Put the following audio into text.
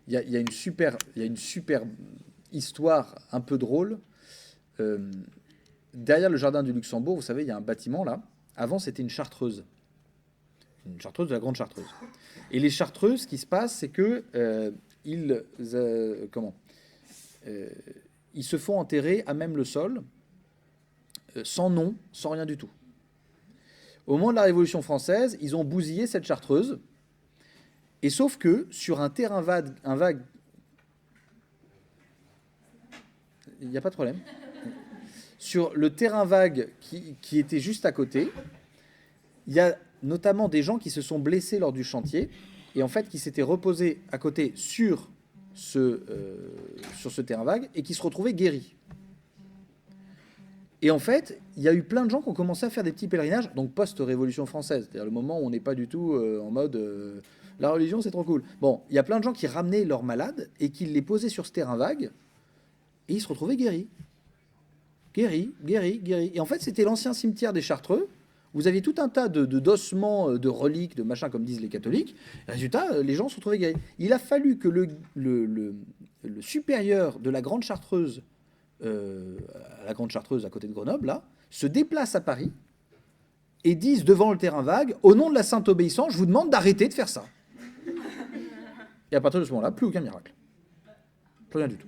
Il y a une super histoire un peu drôle. Derrière le jardin du Luxembourg, vous savez, il y a un bâtiment là. Avant, c'était une chartreuse. Une chartreuse de la Grande Chartreuse. Et les chartreuses, ce qui se passe, c'est que ils se font enterrer à même le sol, sans nom, sans rien du tout. Au moment de la Révolution française, ils ont bousillé cette chartreuse. Et sauf que sur un terrain vague, il n'y a pas de problème. Sur le terrain vague qui était juste à côté, il y a notamment des gens qui se sont blessés lors du chantier et en fait qui s'étaient reposés à côté sur ce terrain vague et qui se retrouvaient guéris. Et en fait, il y a eu plein de gens qui ont commencé à faire des petits pèlerinages, donc post-Révolution française, c'est-à-dire le moment où on n'est pas du tout en mode la religion c'est trop cool. Bon, il y a plein de gens qui ramenaient leurs malades et qui les posaient sur ce terrain vague et ils se retrouvaient guéris. Guéris. Et en fait, c'était l'ancien cimetière des Chartreux. Vous aviez tout un tas d'ossements, de reliques, de machins, comme disent les catholiques. Résultat, les gens se retrouvaient guéris. Il a fallu que le supérieur de la Grande Chartreuse, la Grande Chartreuse à côté de Grenoble, là, se déplace à Paris et dise devant le terrain vague, au nom de la Sainte Obéissance, je vous demande d'arrêter de faire ça. Et à partir de ce moment-là, plus aucun miracle. Plus rien du tout.